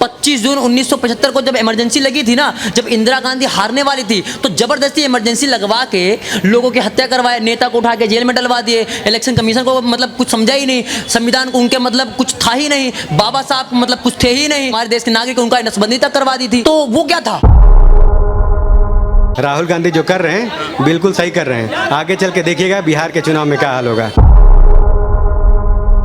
25 जून 1975 को जब इमरजेंसी लगी थी ना, जब इंदिरा गांधी हारने वाली थी, तो जबरदस्ती इमरजेंसी लगवा के लोगों की हत्या करवाए, नेता को उठा के जेल में डलवा दिए, इलेक्शन कमीशन को मतलब कुछ समझा ही नहीं, संविधान को उनके मतलब कुछ था ही नहीं, बाबा साहब मतलब कुछ थे ही नहीं, हमारे देश के नागरिक उनका नसबंदी तक करवा दी थी। तो वो क्या था? राहुल गांधी जो कर रहे हैं बिल्कुल सही कर रहे हैं। आगे चल के देखिएगा बिहार के चुनाव में क्या हाल होगा।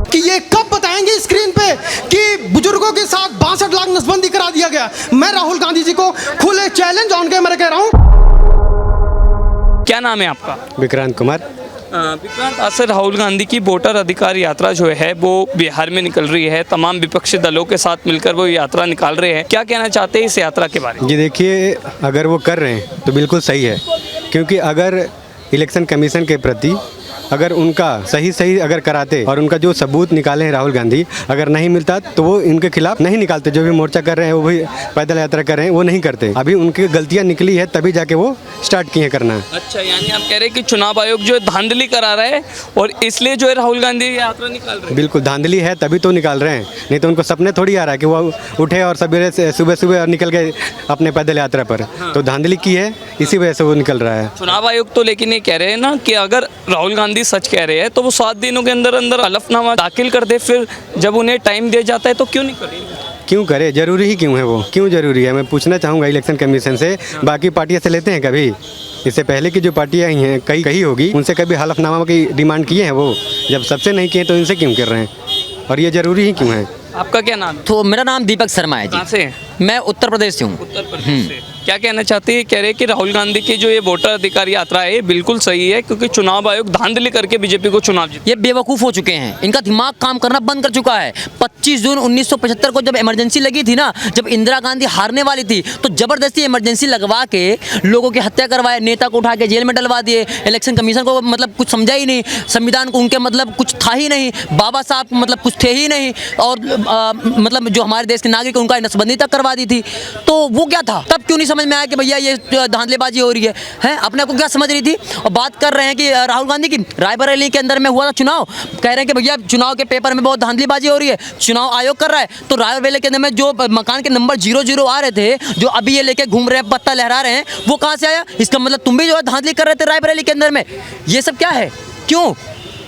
कि ये कब बताएंगे स्क्रीन पे कि बुजुर्गों के साथ 62 लाख नसबंदी करा दिया गया। मैं राहुल गांधी जी को खुले चैलेंज ऑन कैमरा कह रहा हूँ। क्या नाम है आपका? विक्रांत कुमार। विक्रांत, आज से राहुल गांधी की वोटर अधिकार यात्रा जो है वो बिहार में निकल रही है। तमाम विपक्षी दलों के साथ मिलकर वो यात्रा निकाल रहे हैं। क्या कहना चाहते हैं इस यात्रा के बारे में? जी देखिए, अगर वो कर रहे हैं तो बिल्कुल सही है, क्योंकि अगर इलेक्शन कमीशन के प्रति अगर उनका सही अगर कराते और उनका जो सबूत निकाले हैं राहुल गांधी अगर नहीं मिलता तो वो इनके खिलाफ नहीं निकालते। जो भी मोर्चा कर रहे हैं, वो भी पैदल यात्रा कर रहे हैं, वो नहीं करते। अभी उनकी गलतियां निकली है तभी जाके वो स्टार्ट किए करना। अच्छा, यानी आप कह रहे हैं कि चुनाव आयोग जो है धांधली करा रहा है और इसलिए जो है राहुल गांधी यात्रा निकाल रहे हैं। बिल्कुल धांधली है तभी तो निकाल रहे हैं, नहीं तो उनको सपने थोड़ी आ रहा है कि वो उठे और सवेरे से सुबह निकल गए अपने पैदल यात्रा पर। तो धांधली की है, इसी वजह से वो निकल रहा है। चुनाव आयोग तो लेकिन ये कह रहे हैं ना कि अगर राहुल गांधी सच कह रहे हैं तो वो 7 दिनों के अंदर अंदर हलफनामा दाखिल कर दे, फिर जब उन्हें टाइम दिया जाता है तो क्यों नहीं करेंगे? क्यों करे? जरूरी ही क्यों है? वो क्यों जरूरी है? मैं पूछना चाहूँगा इलेक्शन कमीशन से। बाकी पार्टियाँ से लेते हैं कभी? इससे पहले की जो पार्टियाँ ही हैं कही होगी, उनसे कभी हलफनामा की डिमांड किए हैं? वो जब सबसे नहीं किए तो इनसे क्यों कर रहे हैं? और ये जरूरी ही क्यों है? आपका क्या नाम है? तो मेरा नाम दीपक शर्मा है कहाँ जी। से हैं? मैं उत्तर प्रदेश से हूँ। उत्तर प्रदेश से। क्या कहना चाहते हैं? कह रहे हैं कि राहुल गांधी की जो ये वोटर अधिकार यात्रा है ये बिल्कुल सही है, क्योंकि चुनाव आयोग धांधली करके बीजेपी को चुनाव जीता। ये बेवकूफ़ हो चुके हैं, इनका दिमाग काम करना बंद कर चुका है। 25 जून 1975 को जब इमरजेंसी लगी थी ना, जब इंदिरा गांधी हारने वाली थी, तो जबरदस्ती इमरजेंसी लगवा के लोगों की हत्या करवाए, नेता को उठा के जेल में डलवा दिए, इलेक्शन कमीशन को मतलब कुछ समझा ही नहीं, संविधान को उनके मतलब कुछ था ही नहीं, बाबा साहब मतलब कुछ थे ही नहीं, और मतलब जो हमारे देश के नागरिक उनका नसबंदी तक करवा दी थी। तो वो क्या था? तब क्यों नहीं समझ में आया कि भैया ये धांधलेबाजी हो रही है? हैं, अपने आप को क्या समझ रही थी? और बात कर रहे हैं कि राहुल गांधी की रायबरेली के अंदर में हुआ था चुनाव, कह रहे हैं कि भैया चुनाव के पेपर में बहुत धांधलीबाजी हो रही है, चुनाव आयोग कर रहा है। तो रायबरेली के अंदर में जो मकान के नंबर 00 आ रहे थे, जो अभी ये लेके घूम रहे हैं, पत्ता लहरा रहे हैं, वो कहाँ से आया? इसका मतलब तुम भी जो है धांधली कर रहे थे रायबरेली के अंदर में। ये सब क्या है? क्यों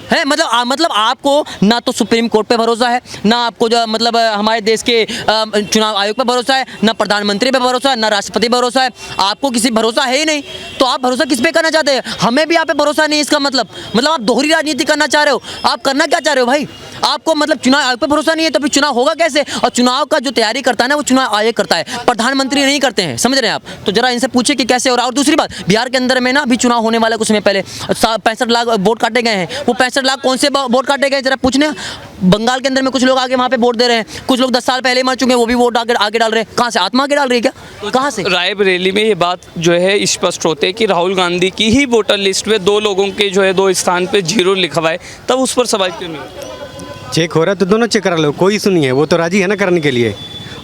है? मतलब आपको ना तो सुप्रीम कोर्ट पे भरोसा है, ना आपको जो मतलब हमारे देश के चुनाव आयोग पे भरोसा है, ना प्रधानमंत्री पे भरोसा है, ना राष्ट्रपति पे भरोसा है। आपको किसी भरोसा है ही नहीं, तो आप भरोसा किस पे करना चाहते हैं? हमें भी आप पे भरोसा नहीं। इसका मतलब आप दोहरी राजनीति करना चाह रहे हो। आप करना क्या चाह रहे हो भाई? आपको मतलब चुनाव आयोग पे भरोसा नहीं है तो फिर चुनाव होगा कैसे? और चुनाव का जो तैयारी करता है ना, वो चुनाव आयोग करता है, प्रधानमंत्री नहीं करते हैं। समझ रहे हैं आप? तो जरा इनसे पूछे कि कैसे हो रहा है। और दूसरी बात, बिहार के अंदर में ना अभी चुनाव होने वाला, कुछ समय पहले 65 लाख वोट काटे गए हैं। वो 65 लाख कौन से वोट काटे गए जरा पूछने। बंगाल के अंदर में कुछ लोग आगे वहाँ पे वोट दे रहे हैं, कुछ लोग 10 साल पहले मर चुके हैं, वो भी वोट आगे डाल रहे हैं। कहाँ से? आत्मा आगे डाल रही है क्या? कहाँ से? रायबरेली में ये बात जो है स्पष्ट होते है कि राहुल गांधी की ही वोटर लिस्ट में 2 लोगों के जो है 2 स्थान पे 0 लिखा हुआ है, तब उस पर सवाल क्यों नहीं? चेक हो रहा है तो दोनों चेक करा लो, कोई इशू नहीं है। वो तो राजी है ना करने के लिए।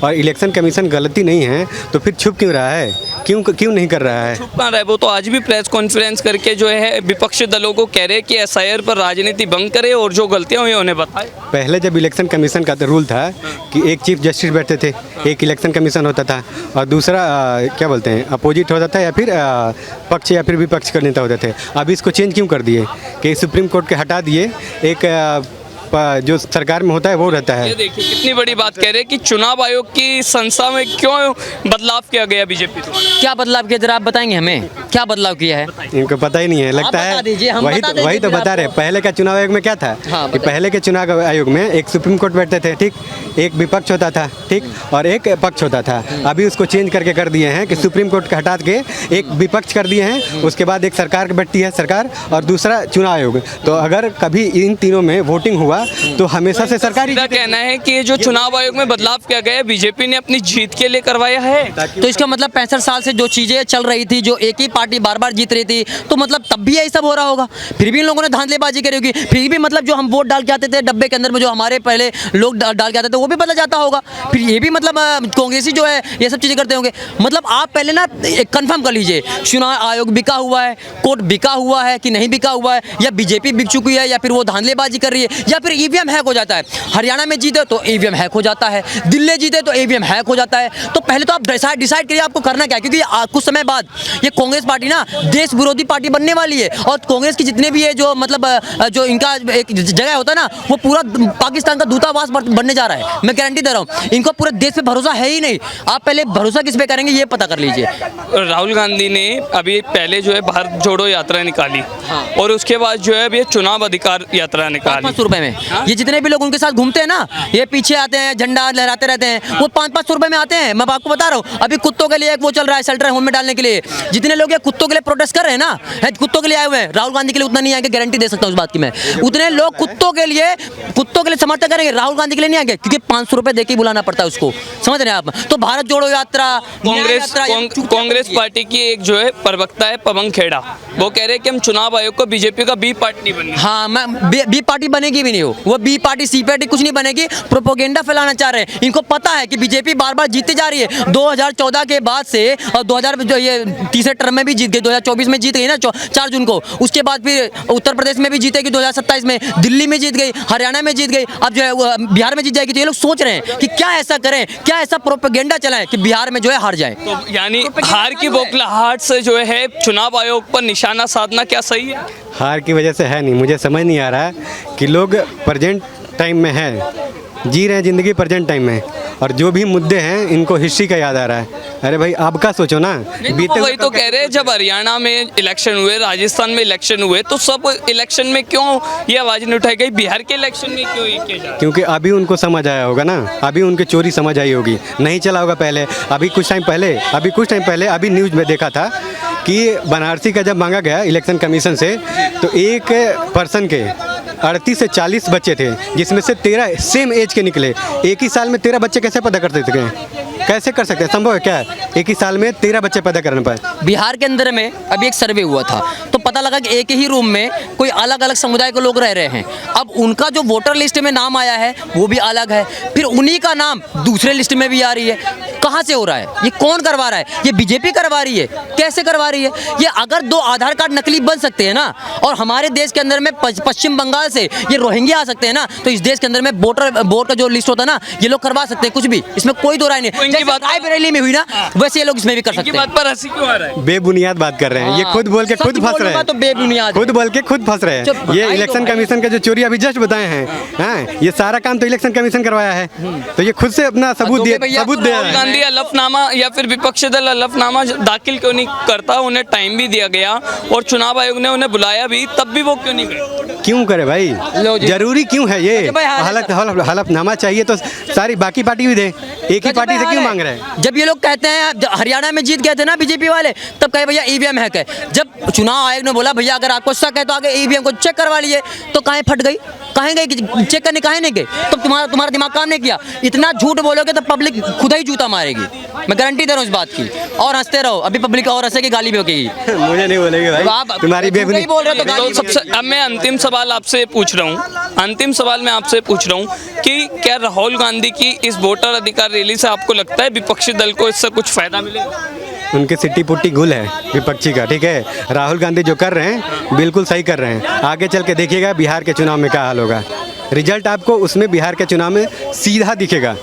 और इलेक्शन कमीशन गलती नहीं है तो फिर छुप क्यों रहा है? क्यों नहीं कर रहा है? छुप कहाँ रहा है? वो तो आज भी प्रेस कॉन्फ्रेंस करके जो है विपक्षी दलों को कह रहे हैं कि SIR पर राजनीति भंग करे और जो गलतियां हुई उन्हें बताए। पहले जब इलेक्शन कमीशन का रूल था कि एक चीफ जस्टिस बैठते थे, एक इलेक्शन कमीशन होता था, और दूसरा क्या बोलते हैं अपोजिट होता था, या फिर पक्ष या फिर विपक्ष का नेता होते थे। अब इसको चेंज क्यों कर दिए कि सुप्रीम कोर्ट के हटा दिए, एक जो सरकार में होता है वो रहता है। ये देखिए कितनी बड़ी बात कह रहे हैं कि चुनाव आयोग की संस्था में क्यों बदलाव किया गया बीजेपी द्वारा। क्या बदलाव किया जरा आप बताएंगे हमें? क्या बदलाव किया है? इनको पता ही नहीं है, लगता है। वही तो बता रहे। पहले का चुनाव आयोग में क्या था? कि पहले के चुनाव आयोग में एक सुप्रीम कोर्ट बैठते थे, ठीक, एक विपक्ष होता था, ठीक, और एक पक्ष होता था। अभी उसको चेंज करके कर दिए हैं कि सुप्रीम कोर्ट का हटा के एक विपक्ष कर दिए हैं, उसके बाद एक सरकार बैठती है, सरकार, और दूसरा चुनाव आयोग। तो अगर कभी इन तीनों में वोटिंग हुआ तो हमेशा से सरकारी कहना है कि ये जो चुनाव आयोग में बदलाव किया गया है बीजेपी ने अपनी जीत के लिए करवाया है। तो इसका मतलब 65 साल से जो चीजें चल रही थी, जो एक ही पार्टी बार बार जीत रही थी, तो मतलब तब भी यही सब हो रहा होगा। फिर भी इन लोगों ने धांधलेबाजी करी होगी, फिर भी मतलब जो हम वोट डाल के आते थे डब्बे के अंदर में, जो हमारे पहले लोग डाल के आते थे, वो भी बदल जाता होगा। फिर ये भी मतलब कांग्रेसी जो है ये सब चीज़ें करते होंगे। मतलब आप पहले ना कंफर्म कर लीजिए, चुनाव आयोग बिका हुआ है, कोर्ट बिका हुआ है कि नहीं बिका हुआ है, या बीजेपी बिक चुकी है, या फिर वो धांधलेबाजी कर रही है, या फिर ईवीएम हैक हो जाता है। हरियाणा में जीते तो ईवीएम हैक हो जाता है, दिल्ली जीते तो ईवीएम हैक हो जाता है। तो पहले तो आप डिसाइड करिए आपको करना क्या है, क्योंकि कुछ समय बाद ये कांग्रेस पार्टी ना देश विरोधी पार्टी बनने वाली है। और कांग्रेस की जितने भी है जो मतलब जो इनका एक जगह होता है ना, वो पूरा पाकिस्तान का दूतावास बनने जा रहा है, मैं गारंटी दे रहा हूँ। इनको पूरे देश पे भरोसा है ही नहीं। आप पहले भरोसा किस पे करेंगे ये पता कर लीजिए। राहुल गांधी ने अभी पहले जो है भारत जोड़ो यात्रा निकाली, हाँ। और उसके बाद जो है अभी ये चुनाव अधिकार यात्रा निकाली। 500 रुपए में ये जितने भी लोग उनके साथ घूमते हैं ना, ये पीछे आते हैं झंडा लहराते रहते हैं, वो 500 रुपए में आते हैं। मैं आपको बता रहा हूँ, अभी कुत्तों के लिए एक वो चल रहा है शेल्टर होम में डालने के लिए। जितने लोग ये कुत्तों के लिए प्रोटेस्ट कर रहे हैं ना, कुत्तों के लिए आए हुए हैं, राहुल गांधी के लिए उतना नहीं आएंगे, गारंटी दे सकता हूँ उस बात की मैं। उतने लोग कुत्तों के लिए समर्थन करेंगे, राहुल गांधी के लिए नहीं आएंगे, क्योंकि 500 रुपए देके बुलाना पड़ता है उसको, समझ रहे हैं आप। तो भारत जोड़ो यात्रा, कांग्रेस पार्टी की एक जो है प्रवक्ता है पवन खेड़ा, वो कह रहे हैं कि हम चुनाव आयोग को बीजेपी का बी पार्टी नहीं बनना। हाँ, मैं बी पार्टी बनेगी भी नहीं, वो बी पार्टी सी पार्टी कुछ नहीं बनेगी। प्रोपोगेंडा फैलाना चाह रहे हैं। इनको पता है कि बीजेपी बार बार जीतती जा रही है, 2014 के बाद से, और 2000 जो ये तीसरे टर्म में भी जीत गई, 2024 में जीत गई ना 4 जून को। उसके बाद फिर उत्तर प्रदेश में भी जीतेगी 2027 में, दिल्ली में जीत गई, हरियाणा में जीत गई, अब जो है बिहार में जीत जाएगी। तो ये लोग सोच रहे हैं कि क्या ऐसा करें, क्या ऐसा प्रोपेगेंडा चलाएं कि बिहार में जो है हार जाए। तो यानी हार की बौखलाहट से जो है चुनाव आयोग पर निशाना साधना क्या सही है? हार की वजह से है नहीं, मुझे समझ नहीं आ रहा है कि लोग प्रेजेंट टाइम में है, जी रहे हैं ज़िंदगी प्रेजेंट टाइम में, और जो भी मुद्दे हैं इनको हिस्ट्री का याद आ रहा है। अरे भाई आपका सोचो ना, बीते वही तो कह रहे हैं, जब हरियाणा में इलेक्शन हुए, राजस्थान में इलेक्शन हुए, तो सब इलेक्शन में क्यों ये आवाज़ नहीं उठाई गई, बिहार के इलेक्शन में क्यों ये किया जा रहा है? क्योंकि अभी उनको समझ आया होगा ना, अभी उनकी चोरी समझ आई होगी, नहीं चला होगा पहले। अभी कुछ टाइम पहले अभी न्यूज़ में देखा था कि बनारसी का जब मांगा गया इलेक्शन कमीशन से, तो एक पर्सन के 38 से 40 बच्चे थे, जिसमें से 13 सेम एज के निकले। एक ही साल में 13 बच्चे कैसे पैदा कर सकते हैं? कैसे कर सकते हैं? संभव है क्या एक ही साल में 13 बच्चे पैदा करने पर? बिहार के अंदर में अभी एक सर्वे हुआ था, तो पता लगा कि एक ही रूम में कोई अलग अलग समुदाय के लोग रह रहे हैं। अब उनका जो वोटर लिस्ट में नाम आया है वो भी अलग है, फिर उन्हीं का नाम दूसरे लिस्ट में भी आ रही है। कहाँ से हो रहा है? ये कौन करवा रहा है? ये बीजेपी करवा रही है? कैसे करवा रही है? ये अगर 2 आधार कार्ड नकली बन सकते हैं ना, और हमारे देश के अंदर में पश्चिम बंगाल से ये रोहिंग्या आ सकते हैं ना, तो इस देश के अंदर में वोट का जो लिस्ट होता है ना, ये लोग करवा सकते हैं कुछ भी, इसमें कोई दो राय नहीं। इनकी बात रायबरेली में हुई ना, वैसे ये लोग इसमें भी कर सकते हैं। बात पर हंसी क्यों आ रहा है? बेबुनियाद बात कर रहे हैं, ये खुद बोल के खुद फंस रहे हैं, तो बेबुनियाद खुद बोल के खुद फंस रहे हैं। ये इलेक्शन कमीशन का जो चोरी अभी जस्ट बताए हैं, हाँ, ये सारा काम तो इलेक्शन कमीशन करवाया है, तो ये खुद से अपना सबूत दे राहुल गांधी हलफनामा या फिर विपक्षी दल हलफनामा दाखिल क्यों नहीं करता? उन्हें टाइम भी दिया गया और चुनाव आयोग ने उन्हें बुलाया भी, तब भी वो क्यों नहीं गए? क्यों करे भाई? जरूरी क्यों है ये? हलफनामा चाहिए तो सारी बाकी पार्टी भी दे, एक ही पार्टी से क्यों मांग रहे हैं? जब ये लोग कहते हैं, हरियाणा में जीत गए थे ना बीजेपी वाले, तब कहे भैया ईवीएम हैक है। जब चुनाव आयोग ने बोला भैया अगर आपको शक है तो आगे ईवीएम को चेक करवा लिए, तो कहें फट गई, कहें गई कि चेक करने कहें नहीं गए, तो तुम्हारा दिमाग काम नहीं किया। इतना झूठ बोलोगे तो पब्लिक खुद ही जूता मारेगी, मैं गारंटी दे रहा हूँ इस बात की। और हंसते रहो, अभी पब्लिक और हंसेगी, गाली भी होगी। मुझे नहीं बोलेगी भाई, तुम्हारी बेबुनी बोल रहे हो तो गाली। सबसे अब मैं अंतिम सवाल आपसे पूछ रहा हूँ कि क्या राहुल गांधी की इस वोटर अधिकार रैली से आपको लगता है विपक्षी दल को इससे कुछ फायदा मिलेगा? उनके सिट्टी पुट्टी गुल है विपक्षी का, ठीक है। राहुल गांधी जो कर रहे हैं बिल्कुल सही कर रहे हैं। आगे चल के देखिएगा बिहार के चुनाव में क्या हाल होगा, रिजल्ट आपको उसमें बिहार के चुनाव में सीधा दिखेगा।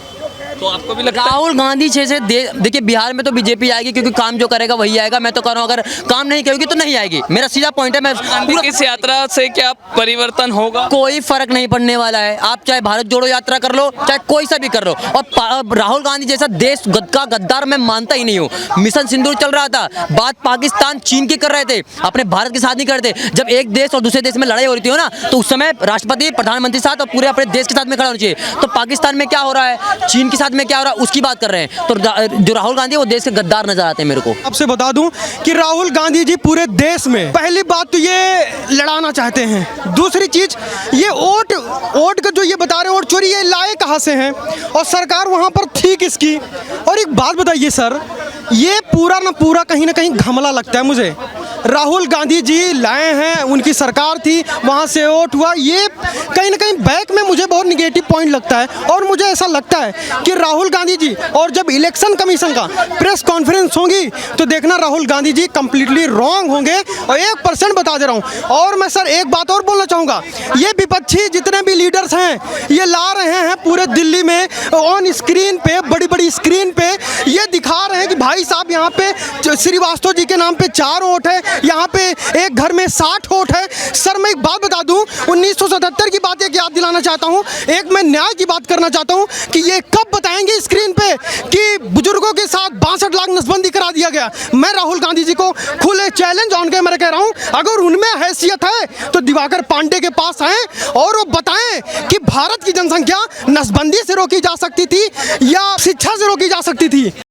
तो आपको भी लगता है राहुल गांधी जैसे देखिए बिहार में तो बीजेपी आएगी, क्योंकि काम जो करेगा वही आएगा। मैं तो कह रहा हूँ अगर काम नहीं करेगी तो नहीं आएगी, मेरा सीधा पॉइंट है। मैं गांधी की इस यात्रा से क्या परिवर्तन होगा? कोई फर्क नहीं पड़ने वाला है। आप चाहे भारत जोड़ो यात्रा कर लो, चाहे कोई सा भी कर लो। और राहुल गांधी जैसा देश का गद्दार मैं मानता ही नहीं हूँ। मिशन सिंदूर चल रहा था, बात पाकिस्तान चीन की कर रहे थे, अपने भारत के साथ नहीं करते। जब एक देश और दूसरे देश में लड़ाई हो रही थी ना, तो उस समय राष्ट्रपति प्रधानमंत्री साथ और पूरे अपने देश के साथ में खड़ा होना चाहिए। तो पाकिस्तान में क्या हो रहा है, चीन के साथ में क्या हो रहा है, उसकी बात कर रहे हैं। तो जो राहुल गांधी है वो देश के गद्दार नजर आते हैं मेरे को। आपसे बता दूं कि राहुल गांधी जी पूरे देश में पहली बात तो ये लड़ाना चाहते हैं, दूसरी चीज ये वोट का जो ये बता रहे हैं वोट चोरी, ये लाए कहाँ से हैं और सरकार वहाँ पर थी किसकी? और एक बात बताइए सर ये पूरा ना पूरा कहीं ना कहीं घमला लगता है मुझे। राहुल गांधी जी लाए हैं, उनकी सरकार थी, वहाँ से वोट हुआ, ये कहीं ना कहीं बैक में मुझे बहुत निगेटिव पॉइंट लगता है। और मुझे ऐसा लगता है कि राहुल गांधी जी, और जब इलेक्शन कमीशन का प्रेस कॉन्फ्रेंस होगी तो देखना राहुल गांधी जी कंप्लीटली रॉन्ग होंगे। और 1% बता दे रहा हूँ। और मैं सर एक बात और बोलना चाहूँगा, ये विपक्षी जितने भी लीडर्स हैं ये ला रहे हैं पूरे दिल्ली में ऑन स्क्रीन पे, बड़ी बड़ी स्क्रीन पे ये दिखा रहे हैं कि भाई साहब यहाँ पे श्रीवास्तव जी के नाम पे 4 वोट है, यहाँ पे एक घर में 60 वोट है। सर मैं एक बात बता दूं, 1977 की बात एक याद दिलाना चाहता हूँ, एक मैं न्याय की बात करना चाहता हूँ कि ये कब बताएंगे स्क्रीन पे कि बुजुर्गों के साथ 62 लाख नसबंदी करा दिया गया। मैं राहुल गांधी जी को खुले चैलेंज ऑन कैमरा कह रहा हूँ, अगर उनमें हैसियत है तो दिवाकर पांडे के पास आए और वो बताएं कि भारत की जनसंख्या नसबंदी से रोकी जा सकती थी या शिक्षा से रोकी जा सकती थी।